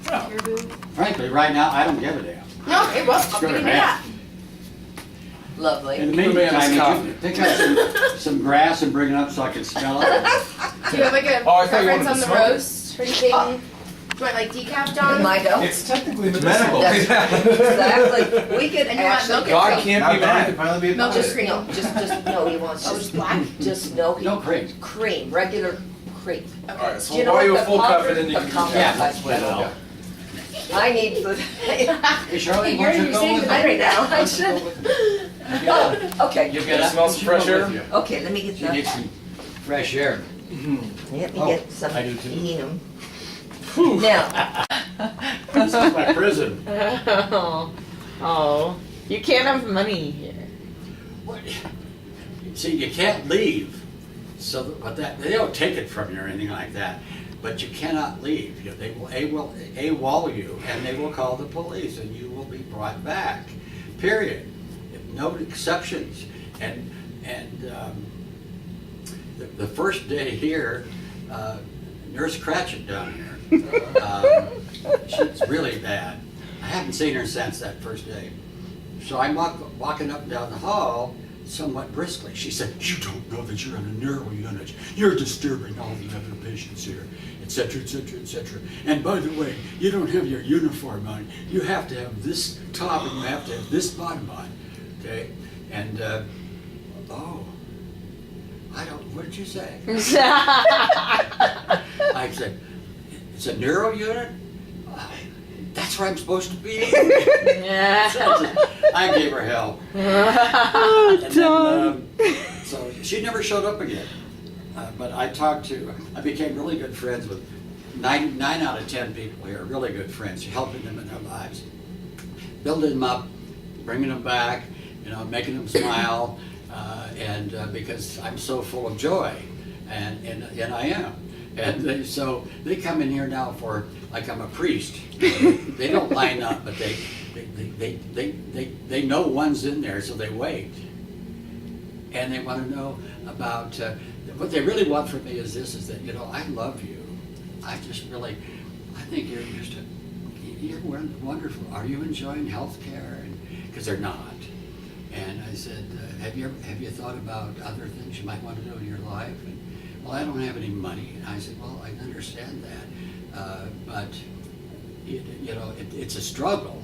Frankly, right now, I don't give a damn. No, it was. Screw it, Yeah. man. Lovely. In the man is meantime, coffee. you can pick up some grass and bring it up so I can smell it. Do you have like a Oh, I thought you preference wanted on to the smoke it. roast? Or anything? Do you want like decaf, John? My dough? It's technically medicinal. That's exactly. We could And you want actually. milk? God can't be mad. Finally be Milk adopted. is cream. No, just, no, he wants Oh, just, just black? just no. No cream. Cream, regular cream. Okay. Alright, so Do you we'll know buy you what a the full cup comfort- and then you the can comfort- drink Yeah, it. that's what I'll. I need the. Hey, Charlie, Hey, why don't you're you go saying with the me? bed right now. I should. Oh, okay, You get up. Smell some you go fresh air? with you. okay, let me get You need that. some fresh air. Let me Oh, get some I do too. helium. Now, This is my prison. Oh, you can't have money here. What? See, you can't leave. So, but that they don't take it from you or anything like that. But you cannot leave. They will AWOL you, and they will call the police, and you will be brought back. Period. No exceptions. And the first day here, Nurse Cratchit down here, she's really bad. I haven't seen her since that first day. So I'm walking up and down the hall somewhat briskly. She said, "You don't know that you're in a neuro unit. You're disturbing all the other patients here, etc., etc., etc. And by the way, you don't have your uniform on. You have to have this top and you have to have this bottom on." Okay? And, oh, I don't, what did you say? I said, "It's a neuro unit? That's where I'm supposed to be?" I gave her hell. And then, so she never showed up again. But I became really good friends with 9 out of 10 people here, really good friends, helping them in their lives, building them up, bringing them back, making them smile, and because I'm so full of joy, and I am. And so they come in here now for, like I'm a priest. They don't line up, but they know one's in there, so they wait. And they want to know about, what they really want from me is this, is that, I love you. I think you're wonderful. Are you enjoying health care? Because they're not. And I said, have you thought about other things you might want to do in your life? And, well, I don't have any money. And I said, well, I understand that, but it's a struggle.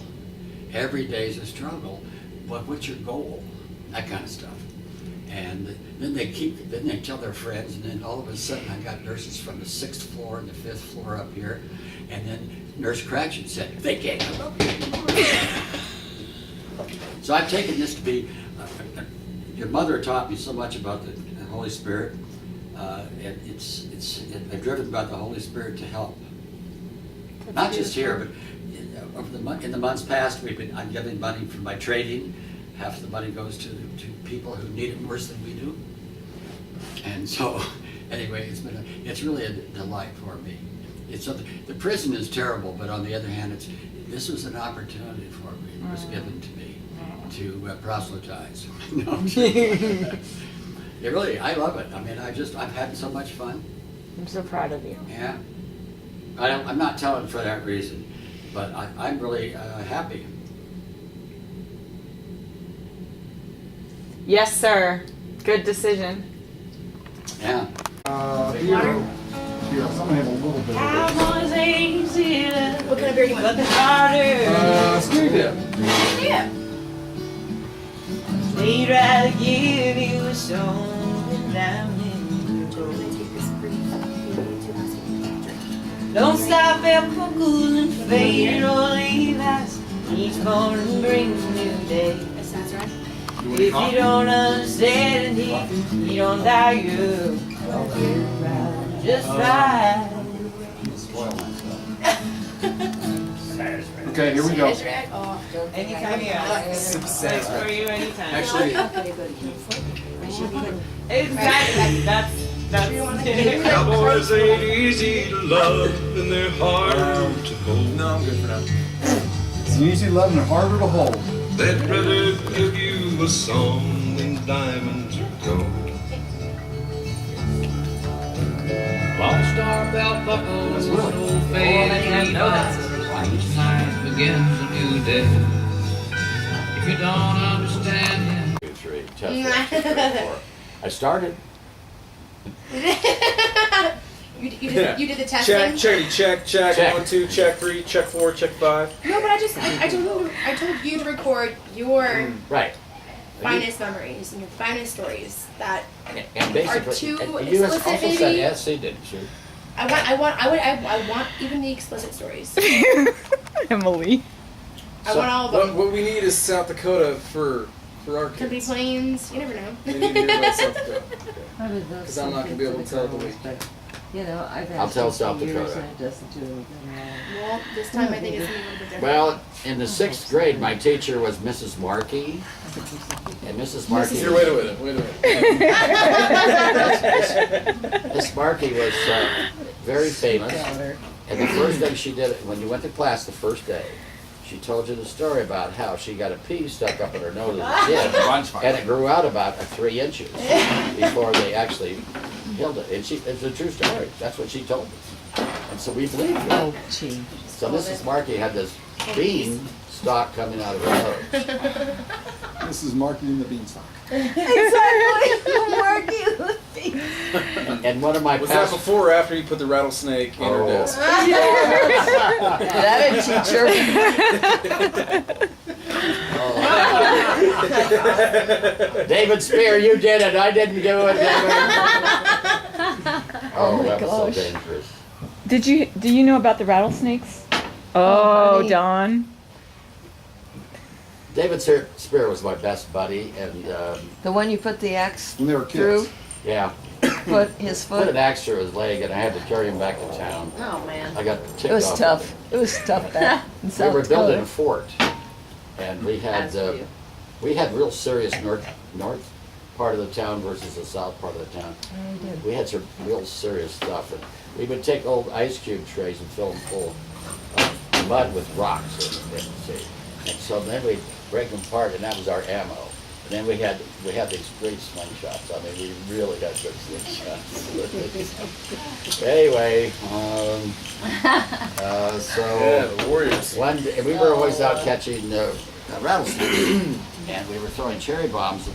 Every day is a struggle. But what's your goal? That kind of stuff. And then they tell their friends, and then all of a sudden I got nurses from the 6th floor and the 5th floor up here, and then Nurse Cratchit said, "They can't come up here." So I've taken this to be, your mother taught me so much about the Holy Spirit, and I'm driven by the Holy Spirit to help. Not just here, but in the months past, I'm giving money for my trading. Half the money goes to people who need it worse than we do. And so, anyway, it's really a delight for me. The prison is terrible, but on the other hand, this was an opportunity for me. It was given to me to proselytize. I love it. I mean, I've had so much fun. I'm so proud of you. Yeah. I'm not telling for that reason, but I'm really happy. Yes, sir. Good decision. Yeah. Here, I'm gonna have a little bit of this. What kind of beer do you want? Screw dip. Yeah. They'd rather give you a song down in the road. Don't stop at Puckles and fade or leave us. Each morning brings a new day. That sounds right. If you don't understand it, you don't die, you just right. Okay, here we go. Sazerac? Oh. Anytime you ask. Thanks for you anytime. Actually, Exactly. That's Cowboys ain't easy to love and they're hard to hold. No, I'm good for now. It's easy to love and they're harder to hold. They'd rather give you a song than diamonds or gold. Lone Star belt buckles, old faded begins a new day. If you don't understand him, 2, 3, test 1, 2, 3, 4. I started. You did the Check, testing? check. Check. 1, 2, check 3, check 4, check 5. No, but I told you to record your Right. finest memories and your finest stories that And basically, too and you also explicit, said maybe? SC, didn't you? I want even the explicit stories. Emily. I want all of them. What we need is South Dakota for our Could be kids. planes. You never know. They need to hear about South Dakota. I would love 'Cause I'm not gonna be able to tell the something week. for the girls, but, you know, I've I'll asked tell him for South years Dakota. and it doesn't do anything at all. Well, this time I think it's gonna be a little bit different. Well, in the 6th grade, my teacher was Mrs. Markey. And Mrs. Markey. Here, wait a minute. Miss Markey was very famous. Daughter. And the first thing she did, when you went to class the first day, she told you the story about how she got a pea stuck up in her nose as a kid. And it grew out about 3 inches before they actually healed it. And it's a true story. That's what she told us. And so we believed her. Oh, gee. So Mrs. Markey had this bean stalk coming out of her nose. This is Marky and the Beanstalk. Exactly. Marky. And one of my Was that past before or after you put the rattlesnake in her Oh. desk? That a teacher. David Spear, you did it. I didn't do it. David. Oh my that was so gosh. dangerous. Do you know about the rattlesnakes? Oh, honey. Dawn. David Spear was my best buddy, and The one you put the axe When they were through, kids. yeah, put his put an foot. axe through his leg, and I had to carry him back to town. Oh man. I got ticked It was off. tough. It was tough back in We South were building a Dakota. fort, and we had real serious north part of the town versus the south part of the town. We had some real serious stuff, and we would take old ice cube trays and fill them full of mud with rocks in it, see. And so then we'd break them apart, and that was our ammo. And then we had these great slingshots. I mean, we really had good slingshots. Anyway, Yeah, so the Warriors. one day, we were always out catching rattlesnakes, and we were throwing cherry bombs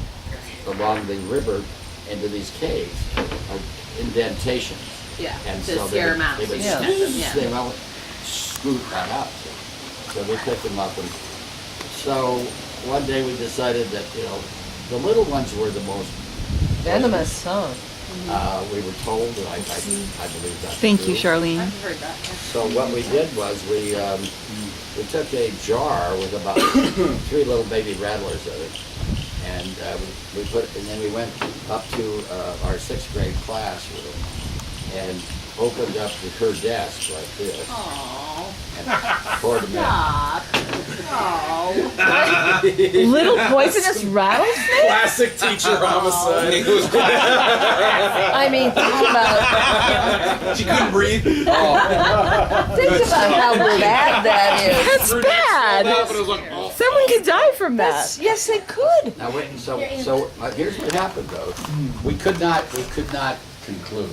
along the river into these caves, indentations. Yeah. And to so scare them out. they would Yeah. they would scoot right out. So we picked them up, and so one day we decided that, you know, the little ones were the most Venomous, huh? we were told, and I believe that's Thank you, true. Charlene. I've heard that. So what we did was we took a jar with about 3 little baby rattlers in it, and then we went up to our 6th grade classroom and opened up her desk like this Aww. and poured them in. Stop. Aww. Little poisonous rattlesnake? Classic teacher homicide. I mean, think about She couldn't breathe. think about how bad that is. That's bad. Someone could die from that. Yes, they could. Now wait, so here's what happened though. We could not conclude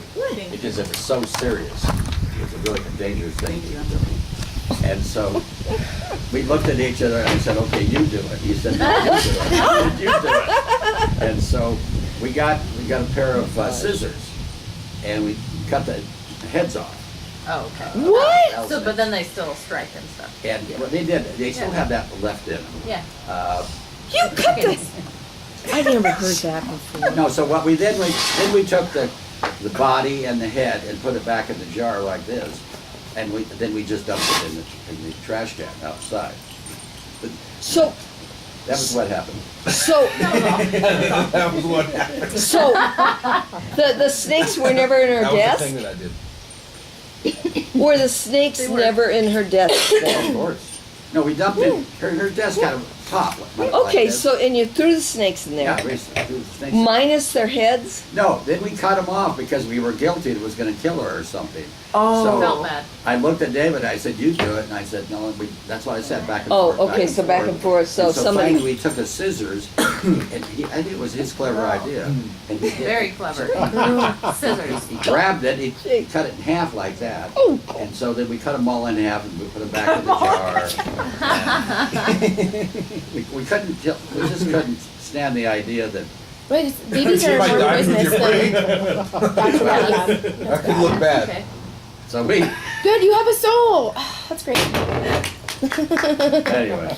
because it was so serious. It was a really dangerous thing to do. And so we looked at each other and I said, "Okay, you do it." He said, "No, you do it." "No, you do it." And so we got a pair of scissors and we cut the heads off. Oh, okay. What? So, but then they still strike and stuff. And what they did, they still have that left in them. Yeah. You cut this. I never heard that before. No, so what we did, we took the body and the head and put it back in the jar like this, and then we just dumped it in the trash can outside. So, That was what happened. so, That was what happened. so, the snakes were never in her That was the desk? thing that I did. Were the snakes never in her desk Of then? course. No, we dumped it. Her desk had pop. like Okay, this. so, and you threw the snakes in Yeah, there, we threw the snakes. minus their heads? No, then we cut them off because we were guilty it was gonna kill her or something. Oh. So Felt bad. I looked at David, I said, you do it, and I said, no, and that's what I said, back and Oh, forth. okay, so back and forth, so And somebody- finally, we took the scissors, and I think it was his clever idea. And he did- Very clever. Scissors. He grabbed it, he cut it in half like that, and so then we cut them all in half and we put them back in the jar. We couldn't, we just couldn't stand the idea that, Wait, babies are might more die from poisonous your brain. than. That could look bad. Okay. so we, Good, you have a soul. That's great. anyway.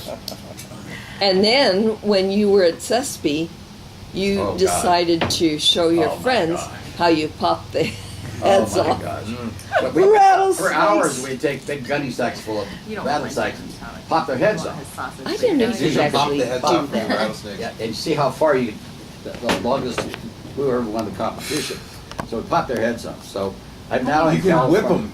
And then, when you were at Sespe, you Oh, God. decided to show your Oh, my friends God. how you pop the Oh heads my off. gosh. Mm. But we, Rattlesnakes. for hours, we'd take big gunny sacks full of rattlesnakes and pop their heads off. I didn't know you These could are pop actually the heads pop off the them. rattlesnakes. Yeah, and see how far you, the longest, whoever won the competition. So we pop their heads off. So I'm now You in can whip California. them.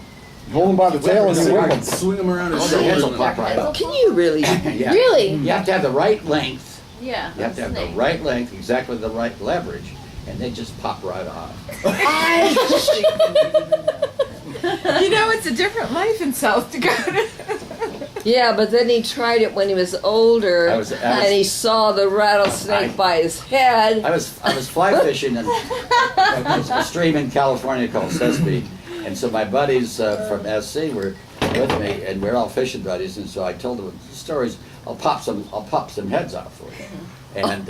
Hold them by the tail and you whip them. Swing them around his Oh, their heads shoulders. will pop right off. Can you really? Yeah. Really? You have to have the right length. Yeah. You have to have the right length, exactly the right leverage, and they just pop right off. You know, it's a different life in South Dakota. Yeah, but then he tried it when he was older, I was- and he saw the rattlesnake I- by his head. I was fly fishing in a stream in California called Sespe, and so my buddies from SC were with me, and we're all fishing buddies, and so I told them the stories. I'll pop some heads off for you. And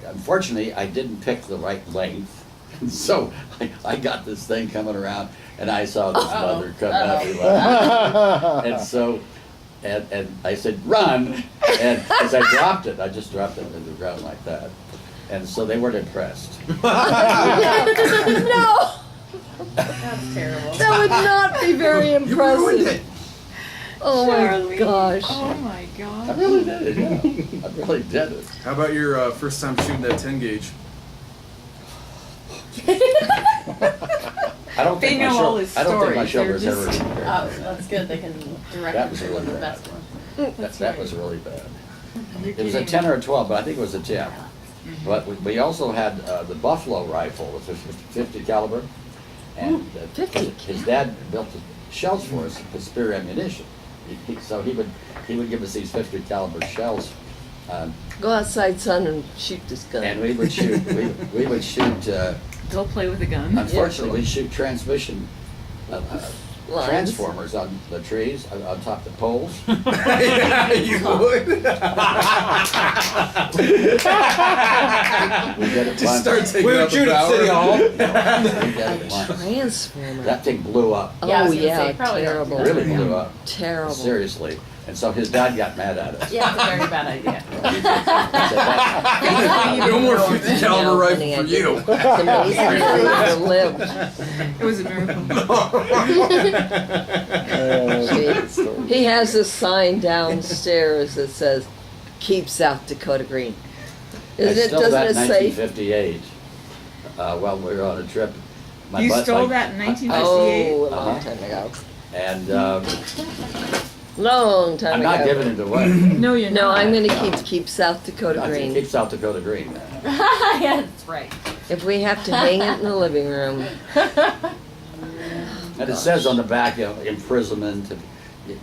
unfortunately, I didn't pick the right length, and so I got this thing coming around, and I saw this mother come out, and so. And I said, run! And as I dropped it, I just dropped it into the ground like that. And so they weren't impressed. No, That's terrible. that would not be very You ruined impressive. it. Oh my Charlie. gosh. Oh my I god. really did it, yeah. I really did it. How about your first time shooting that 10 gauge? I don't They think my know show, all his I don't think my stories, show they're was ever just- repaired. Oh, that's good. They can direct That you was to really the bad. best one. That was really bad. You're It was a kidding. 10 or a 12, but I think it was a 10. But we also had the Buffalo rifle with a 50 caliber. And 50 his dad built the shells for us with spare ammunition. So he would give us these 50 caliber shells. Go outside, son, and shoot this gun. And we would shoot, we would shoot, Go play with a gun. unfortunately, we'd shoot transmission Lines. transformers on the trees, on top of the poles. Yeah, you would. We did it Just once. start taking We would out the shoot at City power. Hall. We did it once. Transformer. That thing blew up, Yeah, I Oh was gonna yeah, say, probably not. terrible. really blew up, Terrible. seriously. And so his dad got mad at us. Yeah, it's a very bad idea. He said that- No more 50 No, caliber rifle honey, for I you. didn't. It's amazing that he lived. It was a miracle. He has a sign downstairs that says, "Keep South Dakota green." I Isn't it? stole Doesn't that it in say? 1958, while we were on a trip. My You bud- stole my- that in 1958? Oh, a long Uh-huh. time ago. And Long time I'm ago. not giving it away. No, you're No, not. I'm gonna keep South Dakota I green. keep South Dakota green. Yeah, that's right. If we have to hang it in the living room. And it says on the back, imprisonment,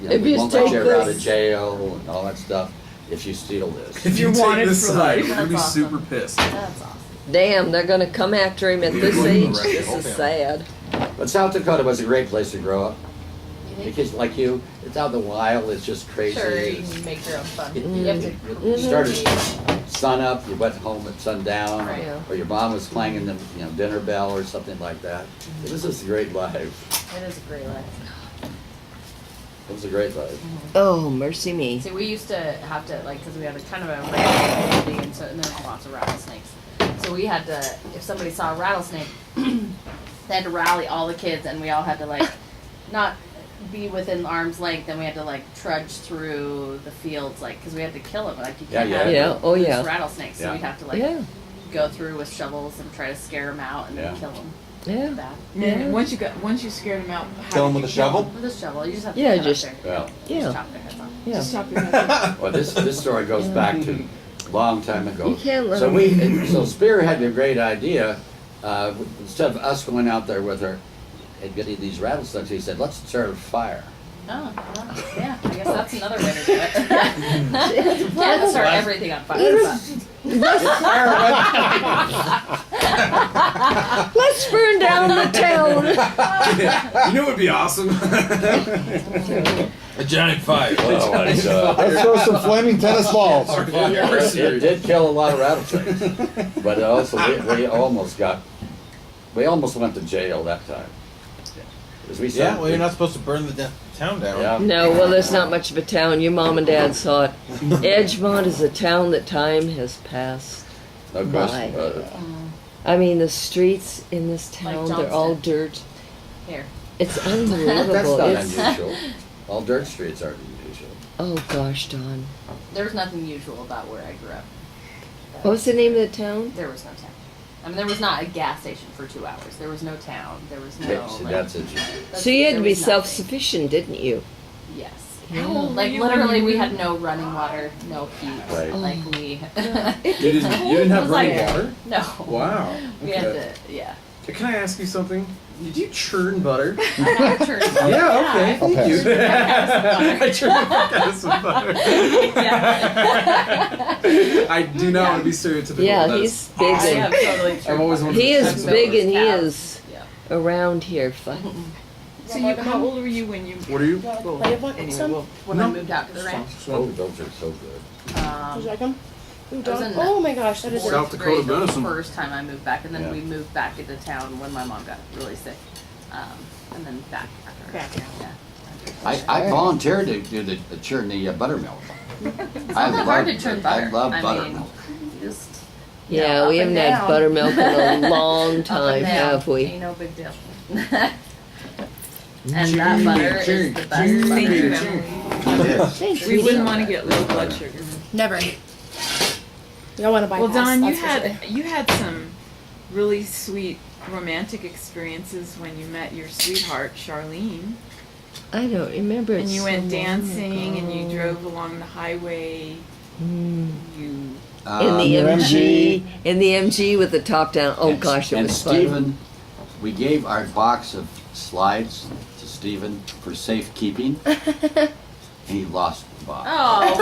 If we you won't let take you out this- of jail and all that stuff if you steal this. If you You're take wanted this for side, life. you're gonna be That's super awesome. pissed. That's awesome. Damn, they're gonna come after him at this age. Right. This is sad. But South Dakota was a great place to grow up. Because like you, it's out in the wild, it's just crazy. Sure, you It's- can make your own fun. it- You have to. You started sun up, you went home at sundown, Right. or your mom was clanging the dinner bell or something like that. It was just a great life. It is a great life. It was a great life. Oh, mercy me. See, we used to have to, like, because we had a kind of a regular community, and so and there's lots of rattlesnakes. So we had to, if somebody saw a rattlesnake, they had to rally all the kids, and we all had to, like, not be within arm's length, and we had to, like, trudge through the fields, like, because we had to kill them. Like, you can't Yeah, have yeah. Oh, loose yeah. rattlesnakes, so Yeah. we'd have to, like, Yeah, go through with shovels and try to scare them out and then Yeah. kill them. yeah. Bad. And once you scared him out, how Kill him did with a you kill shovel? him? With a shovel, you just have to Yeah, cut just- up Well, their, Yeah. chop their heads off. Yeah. Just top your head. Well, this story goes back to a long time ago. You can't let So them- so Spear had a great idea. Instead of us going out there with her and getting these rattlesnakes, he said, let's start a fire. Oh, well, yeah, I guess that's another way to do it. Can't start everything on fire. Let's burn down the town. You know what would be awesome? A giant fire. Well, Let's throw some flaming tennis balls. it did kill a lot of rattlesnakes, but also we almost went to jail that time. 'Cause we Yeah, said- well, you're not supposed to burn the town down. Yeah. No, well, there's not much of a town. Your mom and dad saw it. Edgemont is a town that time has passed. No question by. about it. I mean, the streets in this Like town, they're all Johnston. dirt. Here. It's That's unbelievable. not It's, unusual. All dirt streets aren't unusual. oh gosh, Dawn. There was nothing usual about where I grew up. What was the name of the town? There was no town. I mean, there was not a gas station for 2 hours. There was no town. There was no. See, like- that's interesting. So you had there to be was nothing. self-sufficient, didn't you? Yes. How old were Like you when literally, you we moved? had no running water, no heat. Right. Like we. You didn't have It was running like- water? No. Wow. We had Okay. to. Yeah. Can I ask you something? Did you churn butter? I know church. Yeah, okay. I'll Thank you. pass. I churned the fuck out of some butter. I do not want to be stereotypical. Yeah, but he's that's big I awesome. am and totally true. I've always wanted he to is test big that. and he Cows. is Yeah. around here. Fun. So you, how old were you when you? What are you? Well, anyway, well, When I moved out to the ranch. Oh, those are so good. Would you like them? Ooh, I was in oh my gosh, that is fourth South Dakota grade the medicine. first time I moved back, and then Yeah. we moved back into town when my mom got really sick, and then back after. Back, Yeah. I volunteered to do the churn the buttermilk. I Not hard to churn butter. I love I mean, buttermilk. Just Yeah, up we and haven't had down. buttermilk in a long up and time, down. have we? Ain't no big deal. And that butter is the best Thank butter. you, Emily. We wouldn't want to get low blood sugar. never. You don't want to bypass. Well, Don, you that's for had you had some really sweet romantic experiences when you met your sweetheart, Charlene, I don't remember. and It's you so went long dancing, and you ago. drove along the highway. Mm. You In the Your MG, in the MG with the top down. Oh And- gosh, it and was fun. Stephen, we gave our box of slides to Stephen for safekeeping, and he lost the box. Oh.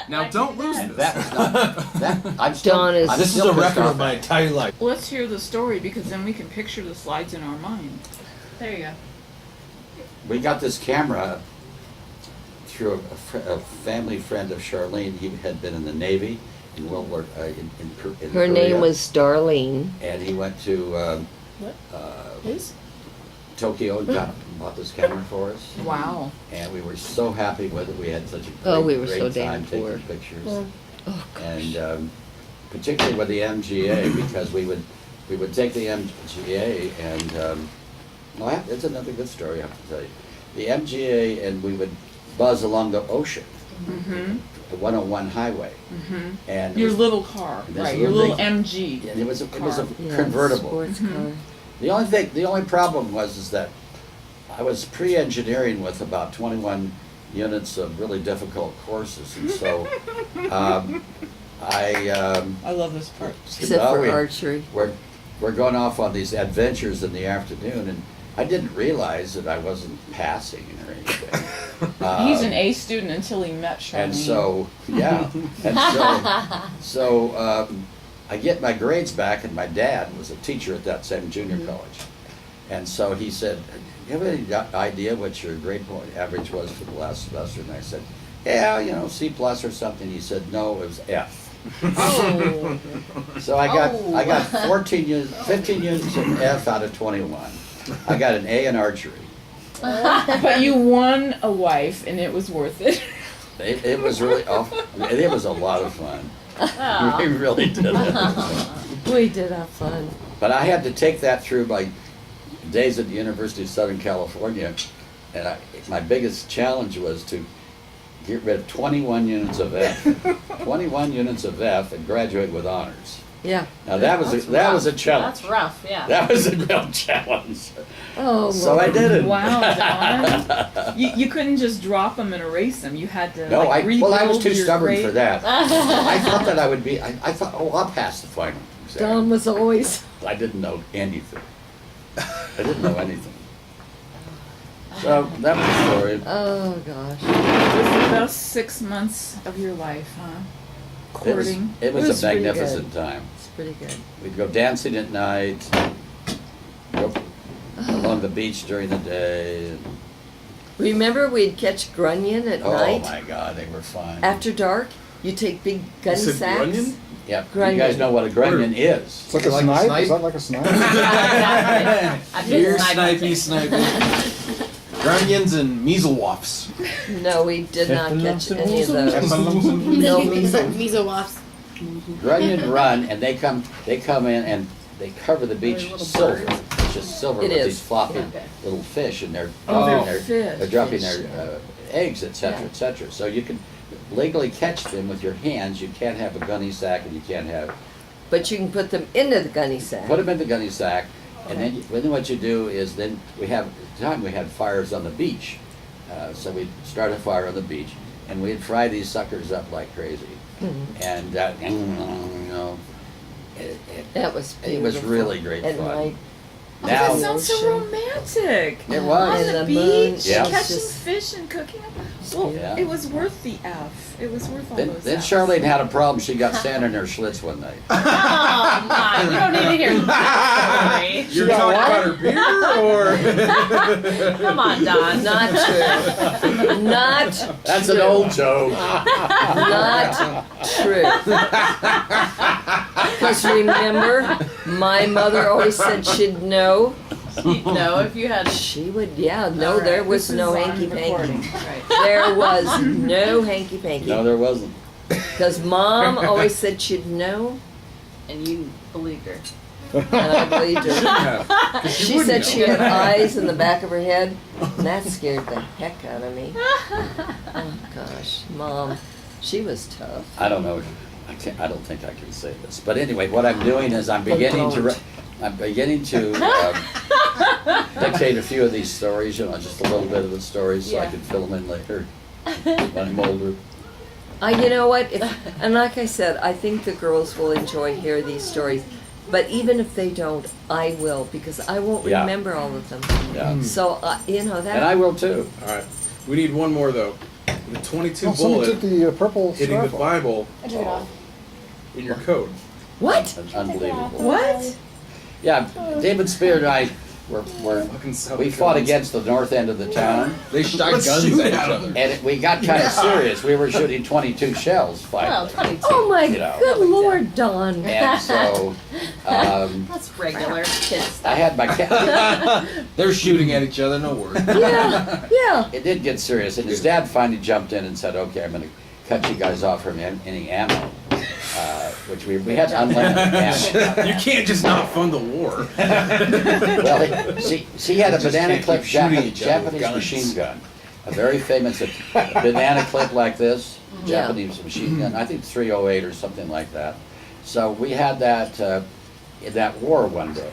Now don't lose And this. that was not, that, I'm still, Dawn is- I'm This is still a pissed record off of my at it. entire life. Let's hear the story because then we can picture the slides in our mind. There you go. We got this camera through a family friend of Charlene. He had been in the Navy in World War in Her Korea. name was Darlene. And he went to His? Tokyo and bought this camera for us. Wow. And we were so happy with it. We had such a great, Oh, we were great so time damn taking poor. pictures. Yeah. Oh gosh. And particularly with the MGA, because we would take the MGA and well, it's another good story I have to tell you. The MGA and we would buzz along the ocean, Mm-hmm. the 101 highway, Mm-hmm. and it Your was- little car, This right? Your little little MG. and it was a car. Yeah, convertible. Sports car. The only problem was is that I was pre-engineering with about 21 units of really difficult courses, and so I love this part. Except well, for archery. we're going off on these adventures in the afternoon, and I didn't realize that I wasn't passing or anything. He's an A student until he met Charlene. And so, yeah, and so I get my grades back, and my dad was a teacher at that same junior college, and so he said, "Do you have any idea what your grade point average was for the last semester?" And I said, "Yeah, you know, C plus or something." He said, "No, it was F." Oh. So I got 15 units of F out of 21. I got an A in archery. But you won a wife, and it was worth it. It was really, it was a lot of fun. We really did it. We did have fun. But I had to take that through my days at the University of Southern California, and my biggest challenge was to get rid of 21 units of F, 21 units of F, and graduate with honors. Yeah. Now that was a challenge. That's rough, yeah. That was a real challenge. Oh, So I did it. Wow, Don. You couldn't just drop them and erase them. You had to No, like I rebuild was too your stubborn grade. for that. I thought that I would be. I thought, oh, I'll pass the final exam. Don was always. I didn't know anything. I didn't know anything. So that was the story. Oh gosh. It was the best 6 months of your life, huh? Courting. It was It was a pretty magnificent good. time. It's pretty good. We'd go dancing at night, go along the beach during the day. Remember we'd catch grunion at Oh night my God, they were fun. after dark? You take big gunny said sacks. grunion? Yep, you Grunion. guys know what a grunion is. It's like a Like a snipe? snipe? Is that like a snipe? I did Here, snipe. snipey. Grunions and measlewaffs. No, we did not catch any of those. No measles. Measles wasps. Grunion run, and they come in and they cover the beach Little silver. birds. It's just silver It with is. these floppy Okay. little fish, and they're Oh, dropping they're their, fish. they're dropping Fish, their eggs, etc., Yeah. etc. So you can legally catch them with your hands. You can't have a gunny sack, and you can't have But you can put them into the gunny sack. put them in the gunny sack, and then what you do is then we have at the time we had fires on the beach, so we'd start a fire on the beach, and we'd fry these suckers up like crazy, Mhm. and you know, That was it was beautiful. really great At fun. night. Oh, that Now sounds so Ocean. romantic. it On was. And the the moon, beach, Yeah. it was catching just- fish and cooking them. Well, Yeah. it was worth the F. It was worth all Then, those then Fs. Charlene had a problem. She got sand in her Schlitz one night. Oh, my, you don't need to hear that story. You're talking about her beer, or? Come on, Don. Not true. Not That's true. an old joke. Not true. Because remember, my mother always said she'd know. No, if you had. She would, yeah, no, All right, there was This is no on hanky recording. panky. Right. There was no hanky No, panky. there wasn't. Because mom always said she'd know, And you believed her. and I believed her. Yeah. She said she had eyes in the back of her head, and that scared the heck out of me. Oh gosh, mom, she was tough. I don't know. I don't think I can say this. But anyway, what I'm doing is I'm beginning to dictate a few of these stories. You know, just a little bit of the stories, so I Yeah. can fill them in later when I'm older. You know what? And like I said, I think the girls will enjoy hearing these stories. But even if they don't, I will, because I won't Yeah. remember all of them. Yeah. So you know that. And I will too. All right. We need one more though. The 22 Oh, someone took bullet the purple hitting the scarf off. Bible I took it off. in your coat. What? That's unbelievable. What? Yeah, David Spear and I we fought against the north end of the town. They shot Let's guns shoot at each at 'em. other. And we got kind of serious. We were shooting 22 shells Well, finally. 22. Oh my You know. good Lord, Don. And so That's regular kid stuff. I had my cat. They're shooting at each other, no worries. Yeah, yeah. It did get serious, and his dad finally jumped in and said, "Okay, I'm going to cut you guys off from any ammo," which we had unlimited ammo. You can't just not fund the war. Well, she had a Just banana can't clip keep shooting each other with Japanese guns. machine gun, a very famous banana clip like this, Yeah. Japanese machine gun. I think 308 or something like that. So we had that in that war one day,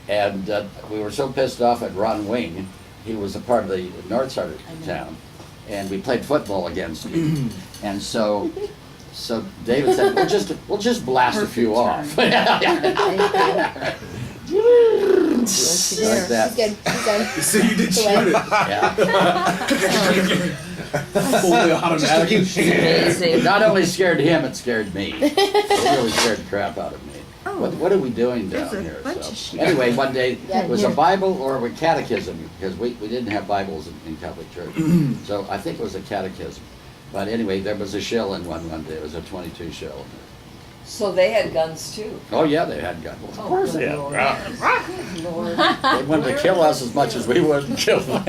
and we were so pissed off at Ron Wing. He was a part of the north side of town, and we played football against him. And so David said, "We'll just blast a few off." Like that. He's good. He's done. So you did shoot it. Yeah. Fully automatic. Amazing. Not only scared him, it scared me. It really scared the crap out of me. What are we doing down here? So, anyway, one day it was a Bible or a catechism, because we didn't have Bibles in Catholic Church. So I think it was a catechism. But anyway, there was a shell in one day. It was a 22 shell. So they had guns too. Oh yeah, they had guns. Of course they had Lord. guns. Good Lord. They wanted to kill us as much as we wanted to kill them.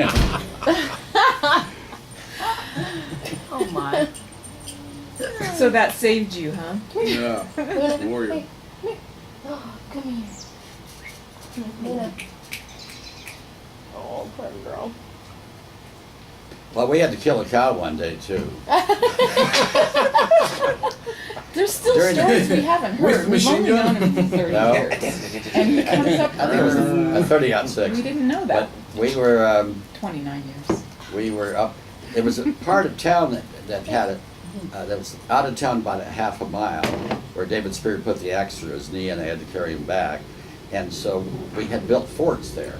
Oh my. So that saved you, huh? Yeah. Warrior. Oh, come here. Nina. Oh, poor girl. Well, we had to kill a cow one day too. There's still During the- stories we haven't With heard. We've machine only gun? known him for 30 No. years. And he comes up I think it was a 30-06. We didn't know that. But we were, 29 years. we were up, there was a part of town that had it, that was out of town about a half a mile, where David Spear put the axe through his knee and they had to carry him back. And so we had built forts there,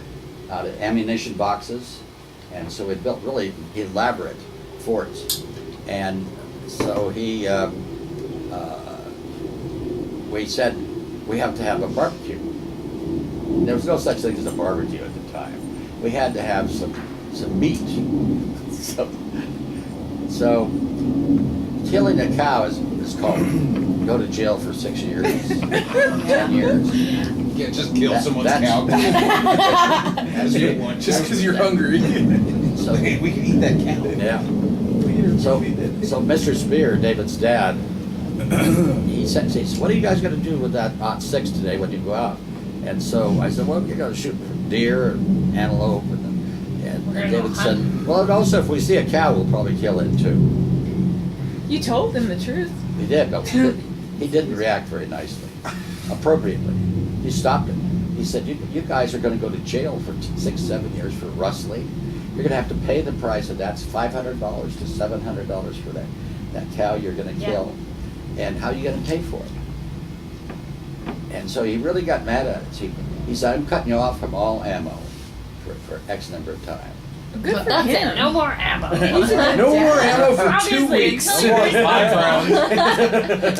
out of ammunition boxes. And so we built really elaborate forts. And so we said, we have to have a barbecue. There was no such thing as a barbecue at the time. We had to have some meat. So killing a cow is called go to jail for 6 years, 10 years. You can't just kill someone's cow. Just because you're hungry. So, Hey, we can eat that cow. yeah. So Mr. Spear, David's dad, he said, what are you guys gonna do with that .6 today when you go out? And so I said, well, you're gonna shoot deer and antelope. And David said, well, and also if we see a cow, we'll probably kill it too. You told him the truth. He did, but he didn't react very nicely, appropriately. He stopped it. He said, you guys are gonna go to jail for 6, 7 years for rustling. You're gonna have to pay the price, and that's $500 to $700 for that cow you're gonna kill. And how are you gonna pay for it? And so he really got mad at us. He said, I'm cutting you off from all ammo for X number of time. Good for That's him. it. No more ammo. No more ammo for 2 Obviously, weeks. until we- 5 rounds.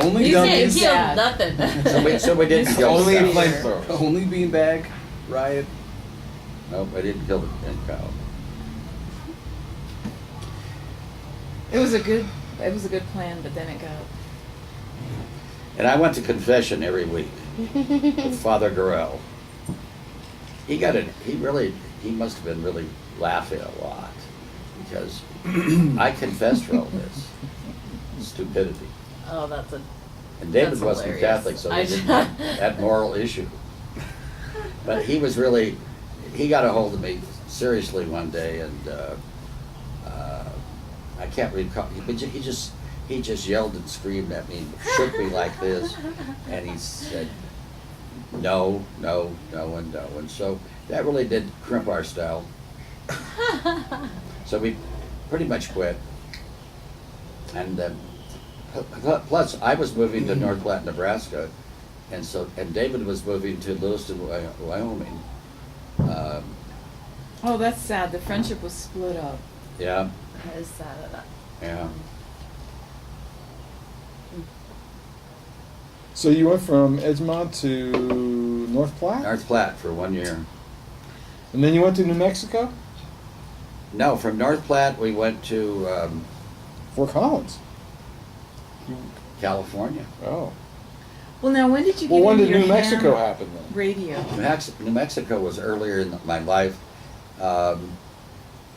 Only You didn't dummies. kill Sad. nothing. So we didn't kill Only the a cow. flamethrower. Only beanbag riot. Nope, I didn't kill the cow. It was a good plan, but then it got. And I went to confession every week with Father Gorell. He must have been really laughing a lot because I confessed for all this stupidity. Oh, that's a. And David That's wasn't hilarious. Catholic, so I he didn't have that moral issue. But he got a hold of me seriously one day, and I can't recall. He just yelled and screamed at me, shook me like this, and he said, "No, no, no, and no." And so that really did crimp our style. So we pretty much quit. And plus, I was moving to North Platte, Nebraska, and David was moving to Lewiston, Wyoming. Oh, that's sad. The friendship was split up. Yeah, That is sad. yeah. So you went from Edgemont to North Platte? North Platte for 1 year. And then you went to New Mexico? No, from North Platte we went to Fort Collins. California. Oh. Well, now when did you Well, get when into did your New Mexico ham happen then? radio? New Mexico was earlier in my life,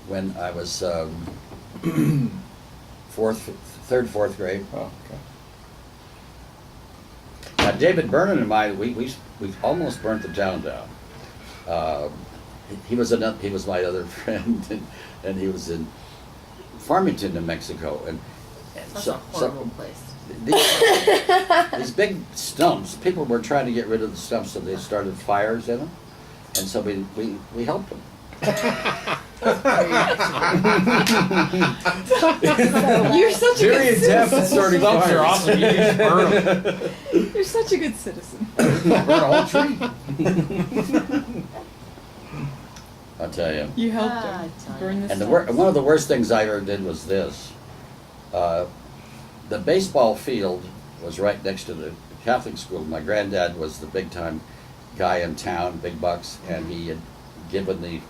when I was third, fourth grade. Oh, okay. Now, David Vernon and I, we almost burnt the town down. He was my other friend, and he was in Farmington, New Mexico, and That's a horrible place. These big stumps, people were trying to get rid of the stumps, so they started fires in them, and so we helped them. You're such a Very good in-depth citizen. starting Stumps fires. are awesome. You just burn them. You're such a good citizen. Burn a whole tree. I'll tell you. You helped Ah, him I tell burn you. the And stumps. one of the worst things I ever did was this. The baseball field was right next to the Catholic school. My granddad was the big time guy in town, big bucks, and he had given the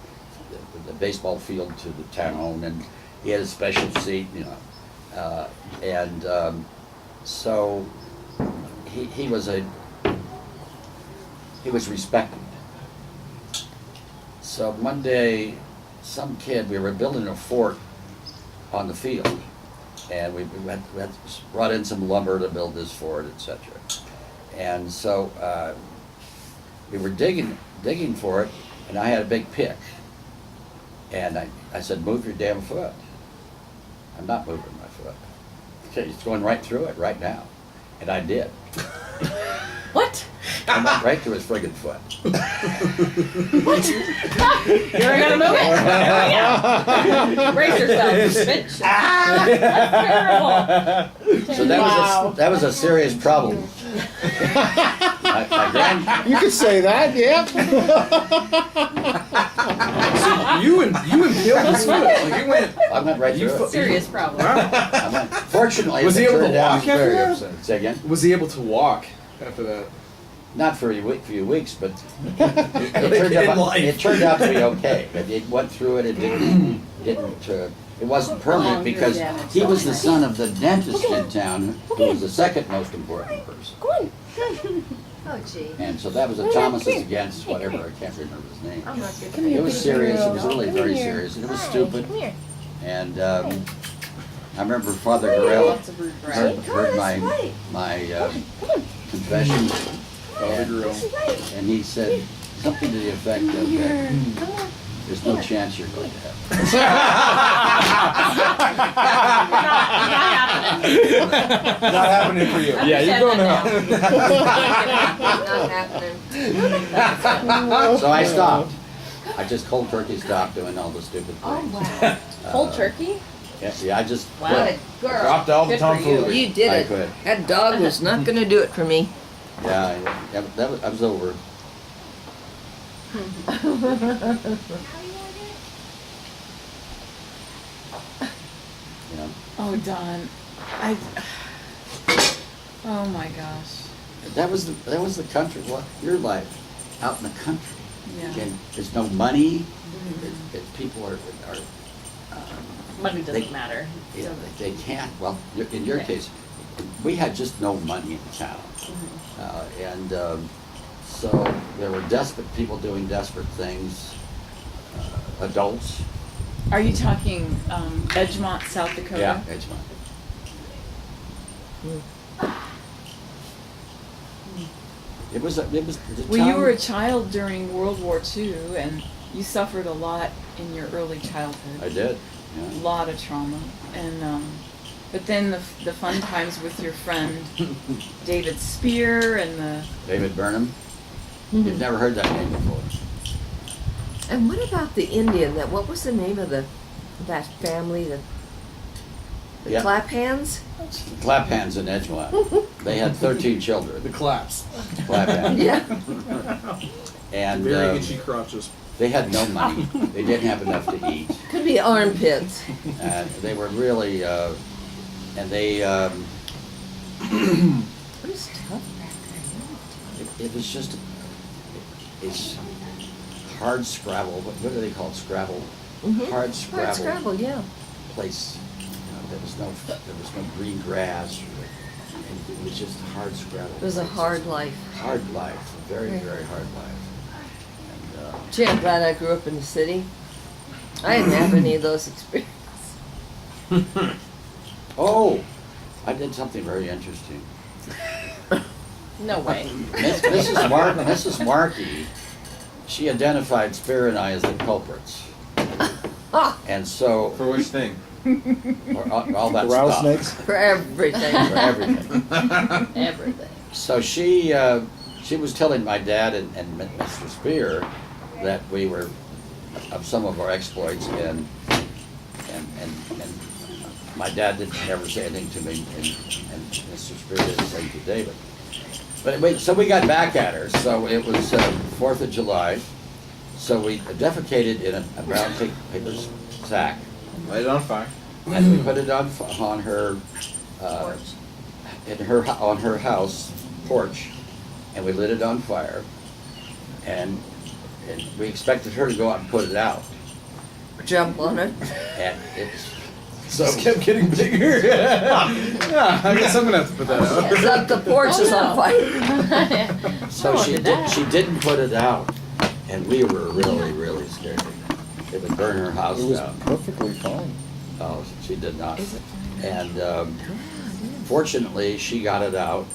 baseball field to the town, and he had a special seat, you know. So he was respected. So one day, we were building a fort on the field, and we had brought in some lumber to build this fort, etc. And so we were digging for it, and I had a big pick. And I said, "Move your damn foot." I'm not moving my foot. Okay, it's going right through it right now. And I did. What? I went right to his friggin' foot. You're gonna move it. Yeah. Brace yourself, bitch. That's terrible. So that was a serious problem. my grand, You could say that, yeah. You impaled his foot. Like it went. I went right through it. Serious problem. I went, fortunately, Was he it able to turned out walk after very that? upset. Say again? Was he able to walk after that? Not for a few weeks, but Like it turned out to be okay. It went through it. It didn't. It wasn't permanent Long because damage. he was the son of the dentist in town, who was the second most important person. Go on. Oh, gee. And so that was a Thomas's against whatever. I can't remember his name. I'm not good. Come here. It was serious. It was really Come very here. serious, and it was Hi, stupid. Come here. And I remember Father Gorell Lots of rude breath. heard my confession, Father Grill. and he said something to the effect of that there's no chance you're going to heaven. Not happening for you. Yeah, you're going to hell. Not happening. So I stopped. I just cold turkey stopped doing all the stupid things. Oh, wow. Cold turkey? Yeah, I just Wow. quit. Good girl. Dropped all the Good for you. tomfoolery. You did I it. quit. That dog was not gonna do it for me. Yeah, I was over. Yeah. Oh, Don, oh my gosh. That was the country. What your life out in the country? Yeah. And there's no money. People are Money doesn't They- matter. yeah, they can't. Well, in your case, we had just no money in town, and so there were desperate people doing desperate things. Adults. Are you talking Edgemont, South Dakota? Yeah, Edgemont. It was. The Well, you town- were a child during World War II, and you suffered a lot in your early childhood. I did. A Yeah. lot of trauma, and but then the fun times with your friend David Spear and the David Burnham. You've never heard that name before. And what about the Indian? What was the name of that family? The Yeah. Clap Hands? Clap Hands in Edgemont. They had 13 children. The claps. Clap Hands. Yeah. And Very itchy crotches. they had no money. They didn't have enough to eat. Could be armpits. And they were really, and they, It was tough back it was just, it's hard scrabble. What do they call it? Scrabble? then. Mhm. Hard scrabble. Hard scrabble, yeah. Place. There was no green grass. It was just hard scrabble. It was a hard life. Hard life. A very, Yeah. very hard life. And, Gee, I'm glad I grew up in the city. I didn't have any of those experiences. oh, I did something very interesting. No way. Mrs. Markey, she identified Spear and I as the culprits. And so, For which thing? all that The stuff. rattlesnakes? For everything. For everything. Everything. So she was telling my dad and Mr. Spear that we were of some of our exploits, and my dad didn't ever say anything to me, and Mr. Spear didn't say to David. But so we got back at her. So it was 4th of July. So we defecated in a brown paper sack, Light it on fire. and we put it on her on her house porch, and we lit it on fire, and we expected her to go out and put it out, Jump on it. and it's so Just kept getting bigger. Yeah, I guess I'm gonna have to put that out. It's up the porch is on fire. so she didn't put it out, and we were really scared. It would burn her house It was down. perfectly fine. Oh, she did not. Is it? And fortunately, she got it out.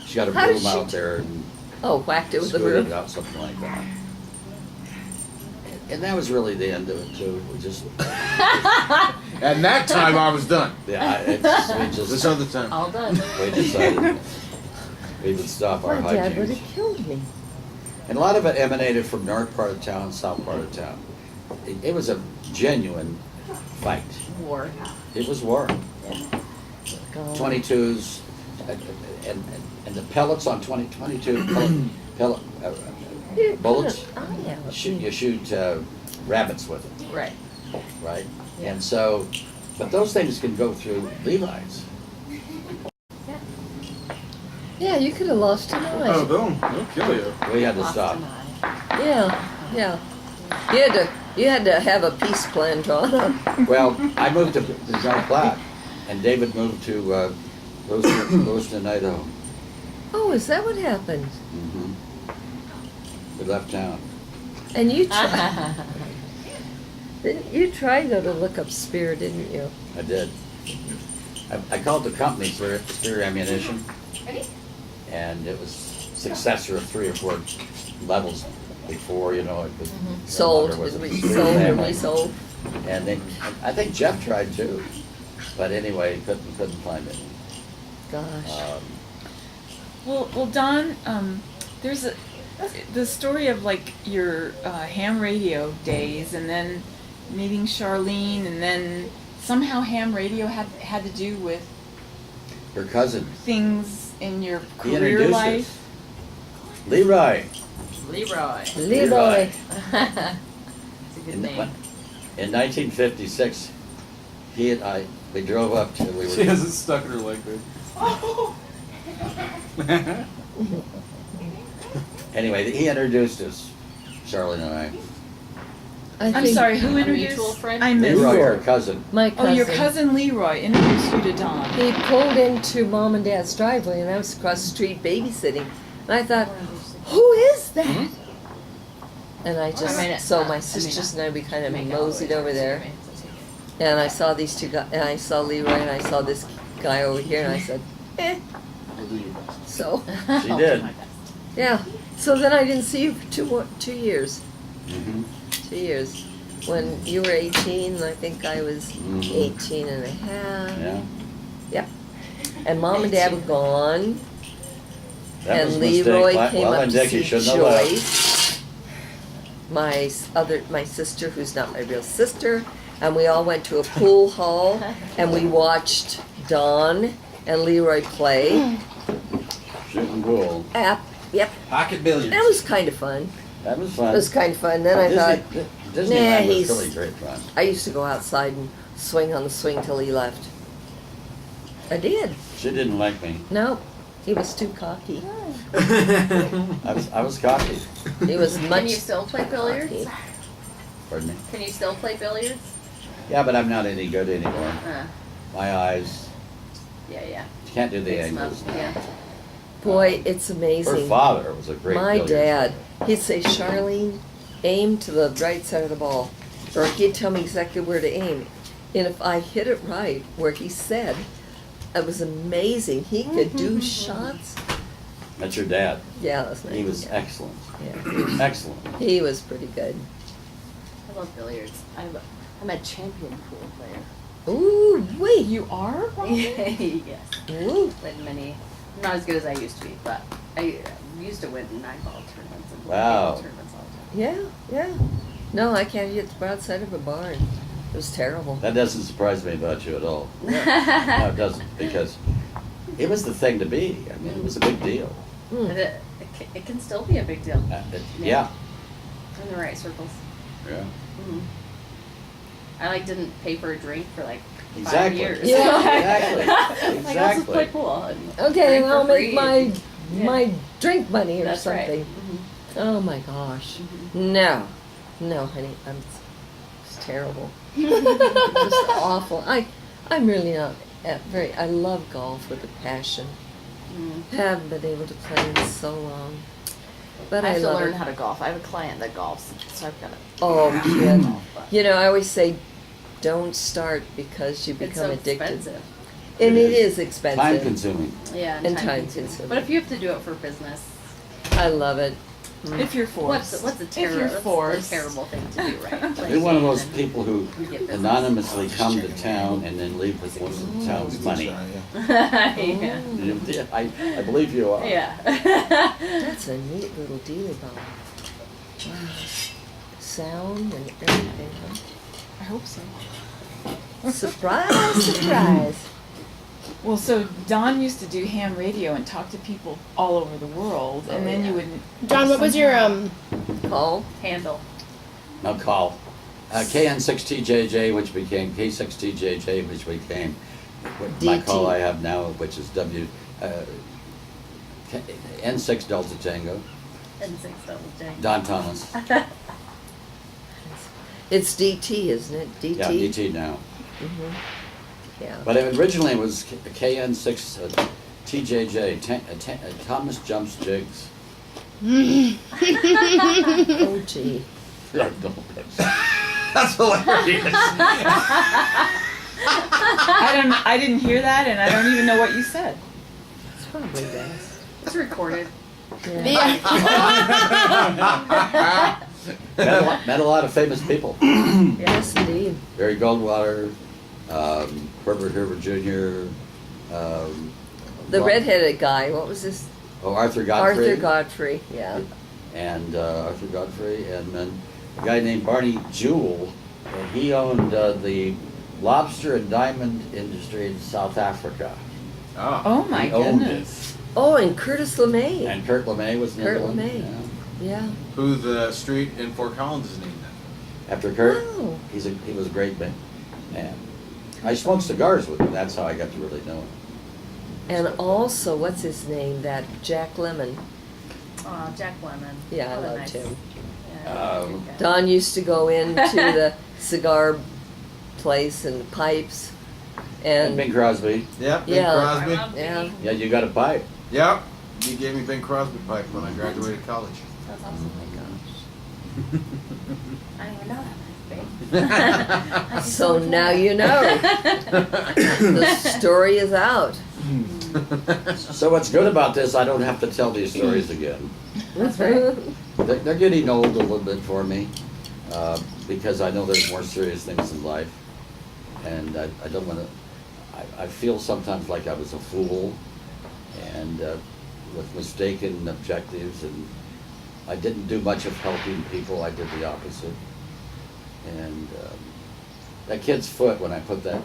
She got a How did broom she out there and Oh, whacked it with the scooted broom. it out, something like that. And that was really the end of it too. We just, And that time I was done. yeah, we This just, other time. All done. we decided we would stop our My dad would hijinks. have killed me. And a lot of it emanated from north part of town, south part of town. It was a genuine fight. War. It was war. God. 22s, and the pellets on 22 pellet, You bullets, put an eye out. you shoot rabbits with them, Right. right? And so, but those things can go through Levi's. Yeah, you could have lost an Oh, eye. boom. They'll kill you. We had to Lost stop. an eye. Yeah. You had to have a peace plan drawn up. Well, I moved to John Platte, and David moved to Lewiston, Idaho. Oh, is that what happened? Mhm. We left town. And you tried. Didn't you try though to look up Spear, didn't you? I did. I called the company for Spear Ammunition, and it was successor of 3 or 4 levels before, it was no Sold, longer was a we Spear sold, and family. we sold. And then, I think Jeff tried too, but anyway, couldn't find it. Gosh. Well, Don, there's the story of like your ham radio days, and then meeting Charlene, and then somehow ham radio had to do with Her cousin, things in your he career introduced life. us. Leroy. Leroy. Leroy. It's a good In, name. in 1956, he and I, we drove up to, we She were, has it stuck in her leg, babe. anyway, he introduced us, Charlene and I. I'm sorry, who A introduced? mutual friend? I missed. Leroy, our cousin. My cousin. Oh, your cousin Leroy introduced you to Don. He pulled into Mom and Dad's driveway, and I was across the street babysitting. And I thought, who is that? And I just, my sisters and I, we kind of moseyed over there. And I saw these two guys, and I saw Leroy, and I saw this guy over here, and I said, We'll do your best. so, She did. yeah. So then I didn't see you for 2 years. Mhm. 2 years. When you were 18, I think I was 18 and a half. Yeah. Yep. And Mom and Dad were gone. That was And a mistake. Leroy came Well, up and to Dickie see shouldn't have left. Joyce, my sister, who's not my real sister, and we all went to a pool hall, and we watched Don and Leroy play. Shooting bull. Yep. Pocket billiards. That was kind of fun. That was It fun. was kind of fun. Then I thought, Disneyland was he's- really great fun. I used to go outside and swing on the swing till he left. I did. She didn't like me. No, he was too cocky. I was cocky. He was much. Can you still play billiards? cocky. Pardon me. Can you still play billiards? Yeah, but I'm not any good anymore. My eyes, Yeah. you can't do the Fix 'em up, angles. yeah. Boy, it's amazing. Her father was a great My billiards dad, he'd say, Charlene, aim to the right side of the ball. Or he'd tell me exactly where to aim. And if I hit it right, where he said, it was amazing. He could do shots. That's your dad. Yeah, that's my He was dad. excellent. Yeah. Excellent. He was pretty good. I love billiards. I'm a champion pool player. Ooh, wait. You are? Yes. Ooh. Win many. I'm not as good as I used to be, but I used to win 9-ball tournaments and Wow. 8-ball tournaments all the time. Yeah. No, I can't hit the broadside of a barn. It was terrible. That doesn't surprise me about you at all. No, it doesn't, because it was the thing to be. I mean, it was a big deal. And it can still be a big deal Yeah. in the right circles. Yeah. Mhm. I didn't pay for a drink for 5 Exactly. years. Yeah. Exactly. Like, I'll just play Exactly. pool. And Okay, drink and I'll for make free. my drink money or That's right. something. Mhm. Oh my gosh. No, honey, it's terrible. Just awful. I'm really not I love golf with a passion. Haven't been able to play in so long. But I I have to love learn it. how to golf. I have a client that golfs, so I've got to. Oh, kid. But You know, I always say, don't start because you it's become so addicted. expensive. And It it is. is expensive. Time consuming. Yeah, And time consuming. consuming. But if you have to do it for business, I love it. If you're forced. What's a If terrible? you're That's forced. a terrible thing to do, right? Play You're one of games those and people who get business. anonymously come to town and then leave with most of the town's money. yeah. I believe you are. Yeah. That's a neat little dealer bomb. Wow. Sound and everything, I hope so. huh? Surprise, surprise. Well, so Don used to do ham radio and talk to people all over the world, and then you would. John, what was your Call? Handle. Now call. KN6TJJ, which became K6TJJ, which became my DT. call I have now, which is N6 Delta Tango. And 6 double J. Don Thomas. It's DT, isn't it? DT? Yeah, DT now. Mm-hmm. Yeah. But originally it was KN6 TJJ, Thomas Jumps Jigs. Oh, gee. That's hilarious. I didn't hear that, and I don't even know what you said. It's probably best. It's recorded. Yeah. Met a lot of famous people. Yes, indeed. Barry Goldwater, Herbert Jr. The redheaded guy, what was this? Oh, Arthur Godfrey. Arthur Godfrey, yeah. And Arthur Godfrey, and then a guy named Barney Jewell, and he owned the lobster and diamond industry in South Africa. Oh my He owned goodness. Oh, and Curtis LeMay. And Kurt LeMay was another Kurt one. LeMay. Yeah. Yeah. Who the street in Fort Collins is named After Kurt, Oh. he was a great man. I smoked cigars with him. That's how I got to really know him. And also, what's his name? That Jack Lemmon. Jack Lemmon. Yeah, I What a loved nice- him. Yeah, Um, good guy. Don used to go into the cigar place and pipes. And And Bing Crosby. Yep, Bing Yeah. Crosby. I love yeah. Bing. Yeah, you got a pipe. Yep. He gave me Bing Crosby pipe when I graduated college. That's awesome. Oh my gosh. I didn't even know that. So now you know. The story is out. So what's good about this, I don't have to tell these stories again. That's right. They're getting old a little bit for me, because I know there's more serious things in life. And I don't want to, I feel sometimes like I was a fool and with mistaken objectives, and I didn't do much of helping people. I did the opposite. And that kid's foot, when I put that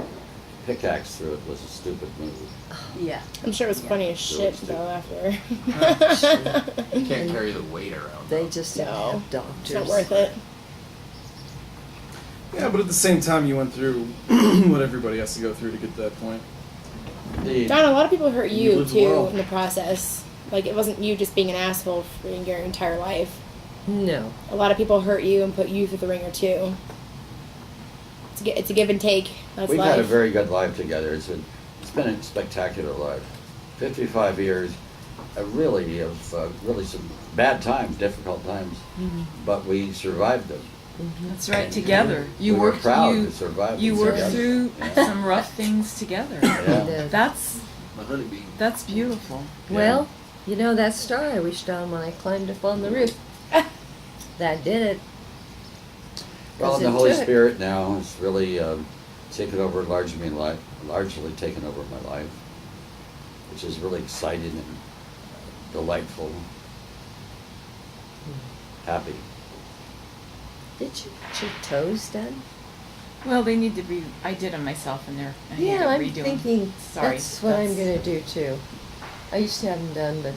pickaxe through it, was a stupid move. Yeah. I'm sure it was funny as shit Really though after. You can't carry the weight around. They just No. have doctors. It's not worth it. Yeah, but at the same time, you went through what everybody has to go through to get to that point. The- Don, a lot of people hurt You you live too well. in the process. Like it wasn't you just being an asshole for your entire life. No. A lot of people hurt you and put you through the ringer too. It's a give and take. That's We've life. had a very good life together. It's been a spectacular life. 55 years, really some bad times, difficult times, but we survived them. That's right. Together, you We were worked. proud You to survive you them worked together. through Yeah. some rough things together. Yeah. That's The honeybee. that's beautiful. Well, you know that star I wished on when I climbed up on the roof. That did it. Well, Goes and the Holy into it. Spirit now has really taken over largely taken over my life, which is really exciting and delightful, happy. Did you get your toes done? Well, they need to be. I did them myself, and they're. I need Yeah, to I'm redo 'em. thinking Sorry, that's what I'm that's- gonna do too. I used to have them done, but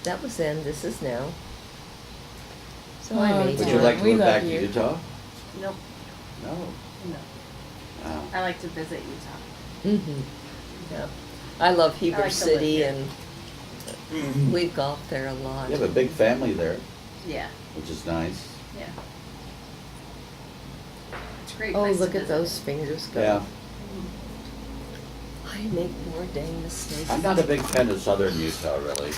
that was then. This is now. So I Oh, made Would Yeah. you time. like to We move love back to you. Utah? Nope. No. No. Wow. I like to visit Utah. Mm-hmm. Yeah, I love Heber I like to City, live and we've golfed there a lot. You have a big family there, Yeah. which is nice. Yeah. It's a great. Oh, place to look at visit. those fingers go. Yeah. I make more dang mistakes. I'm not a big fan of southern Utah, really.